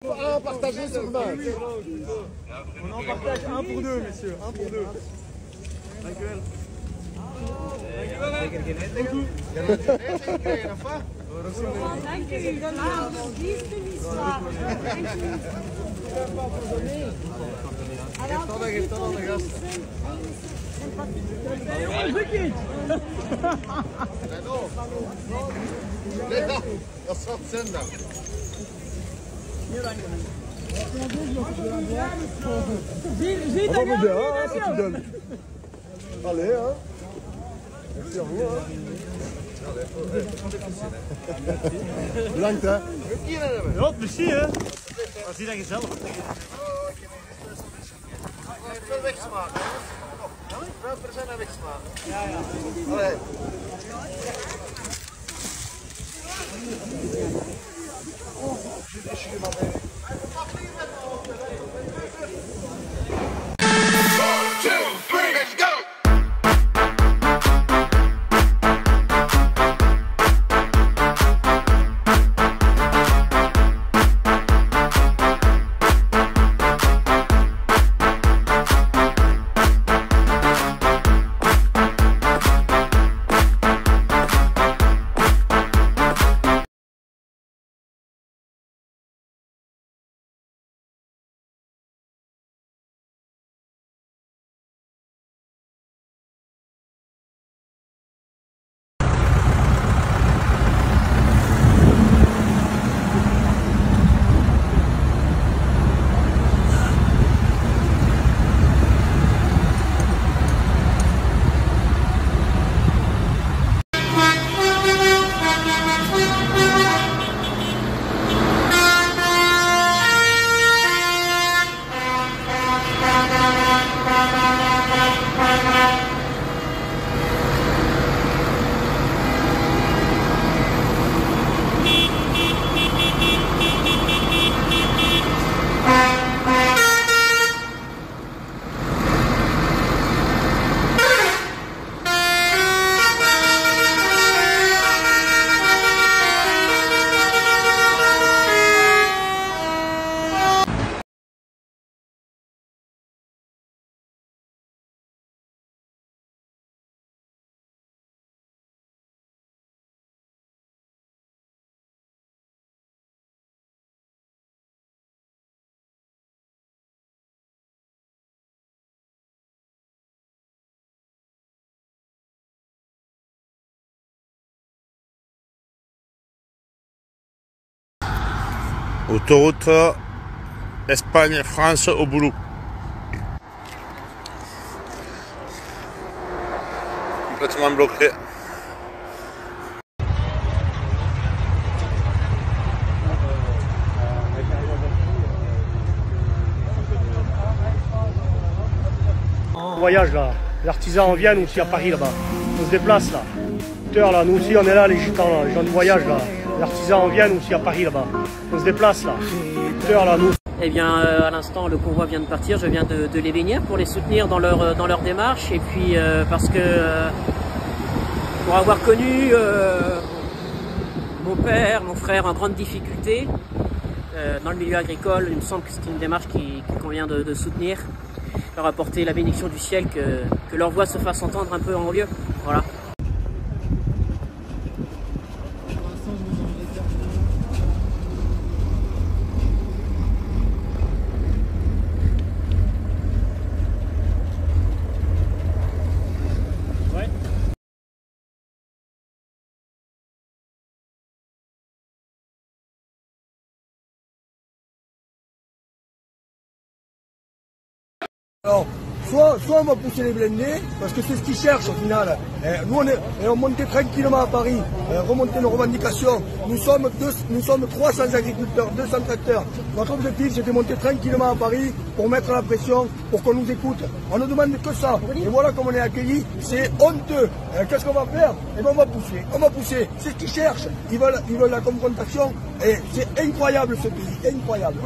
Un partagé sur 20. On en partage un pour deux, messieurs. Un pour deux. Dankjewel. Dank u. Geef dan aan de gasten. Dat is wat zender. Zie Dat moet bien, hein, si tu donnes. Allez, hein. Merci à vous, hein. Bedankt, hè. Ja, merci hè. Dat zie je gezellig. Veel wegsmaken, hè. 5% wegsmaken. Ja, ja. Allee. Autoroute Espagne-France au boulot. Complètement bloqué. Voyage là, les artisans viennent aussi à Paris là-bas. On se déplace là. Là, nous aussi on est là, les gitans là, les gens de voyage là. Les artisans viennent aussi à Paris là-bas. On se déplace là. Là, nous. Eh bien, à l'instant, le convoi vient de partir. Je viens de les bénir pour les soutenir dans leur démarche. Et puis, parce que pour avoir connu mon père, mon frère en grande difficulté dans le milieu agricole, il me semble que c'est une démarche qui convient de soutenir. Leur apporter la bénédiction du ciel, que leur voix se fasse entendre un peu en haut lieu. Voilà. Alors, soit on va pousser les blindés, parce que c'est ce qu'ils cherchent au final. Nous on montait tranquillement à Paris, remonter nos revendications. Nous sommes 300 agriculteurs, 200 tracteurs. Notre objectif c'est de monter tranquillement à Paris pour mettre la pression, pour qu'on nous écoute. On ne demande que ça. Et voilà comment on est accueillis, c'est honteux. Qu'est-ce qu'on va faire? Eh bien on va pousser. C'est ce qu'ils cherchent. Ils veulent la confrontation. Et c'est incroyable ce pays, incroyable.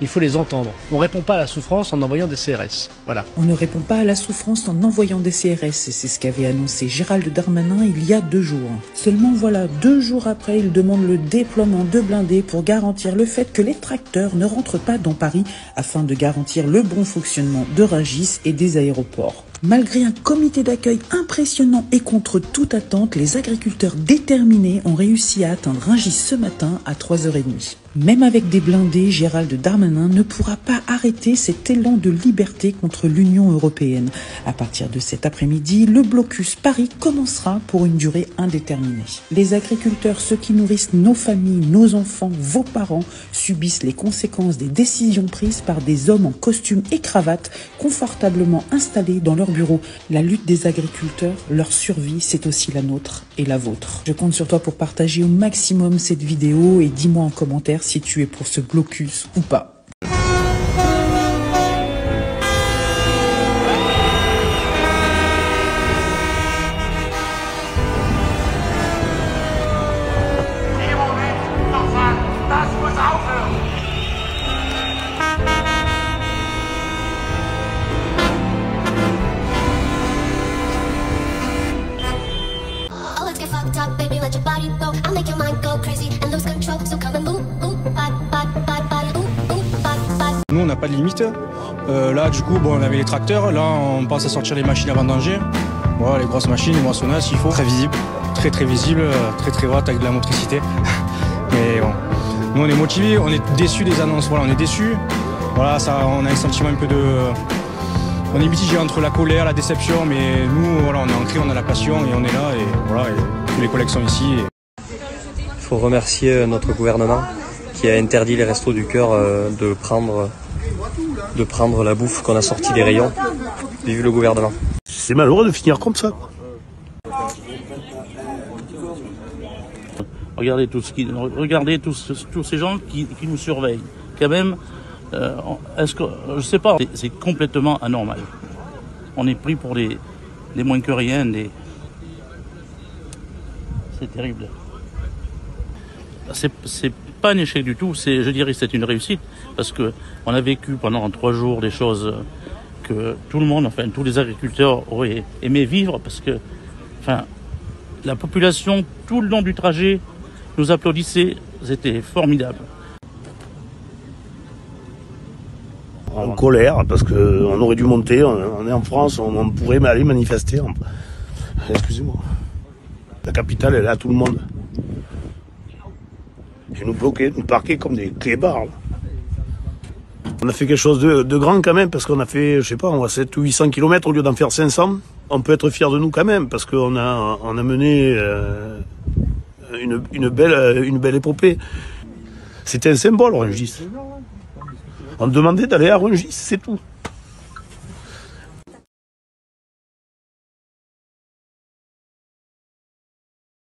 il faut les entendre. On ne répond pas à la souffrance en envoyant des CRS. Voilà. On ne répond pas à la souffrance en envoyant des CRS, et c'est ce qu'avait annoncé Gérald Darmanin il y a 2 jours. Seulement voilà, 2 jours après, il demande le déploiement de blindés pour garantir le fait que les tracteurs ne rentrent pas dans Paris afin de garantir le bon fonctionnement de Rungis et des aéroports. Malgré un comité d'accueil impressionnant et contre toute attente, les agriculteurs déterminés ont réussi à atteindre Rungis ce matin à 3h30. Même avec des blindés, Gérald Darmanin ne pourra pas arrêter cet élan de liberté contre l'Union européenne. À partir de cet après-midi, le blocus Paris commencera pour une durée indéterminée. Les agriculteurs, ceux qui nourrissent nos familles, nos enfants, vos parents, subissent les conséquences des décisions prises par des hommes en costume et cravate, confortablement installés dans leur bureau. La lutte des agriculteurs, leur survie, c'est aussi la nôtre et la vôtre. Je compte sur toi pour partager au maximum cette vidéo et dis-moi en commentaire si tu es pour ce blocus ou pas. Nous on n'a pas de limite. Là du coup bon, on avait les tracteurs, là on pense à sortir les machines à vendanger. Voilà, les grosses machines, les moissonneuses s'il faut. Très visible, très visible, très haute avec de la motricité. Mais bon, nous on est motivés, on est déçus des annonces, voilà, on est déçus. Voilà, ça, on a un sentiment un peu de... On est mitigé entre la colère, la déception, mais nous voilà, on est ancrés, on a la passion et on est là et voilà, et tous les collègues sont ici. Il faut remercier notre gouvernement qui a interdit les restos du cœur de prendre la bouffe qu'on a sortie des rayons. Vive le gouvernement. C'est malheureux de finir comme ça. Regardez tous ces gens qui nous surveillent. Quand même, je sais pas, c'est complètement anormal. On est pris pour les moins que rien. C'est terrible. C'est pas un échec du tout, je dirais que c'est une réussite, parce que on a vécu pendant 3 jours des choses que tout le monde, enfin tous les agriculteurs auraient aimé vivre, parce que enfin, la population tout le long du trajet nous applaudissait, c'était formidable. En colère, parce qu'on aurait dû monter, on est en France, on pourrait aller manifester. Excusez-moi. La capitale, elle est à tout le monde. Et nous bloquer, nous parquer comme des clébards. On a fait quelque chose de grand quand même, parce qu'on a fait, je sais pas, on a 700 ou 800 km au lieu d'en faire 500. On peut être fiers de nous quand même, parce qu'on a mené une belle épopée. C'était un symbole, Rungis. On demandait d'aller à Rungis, c'est tout.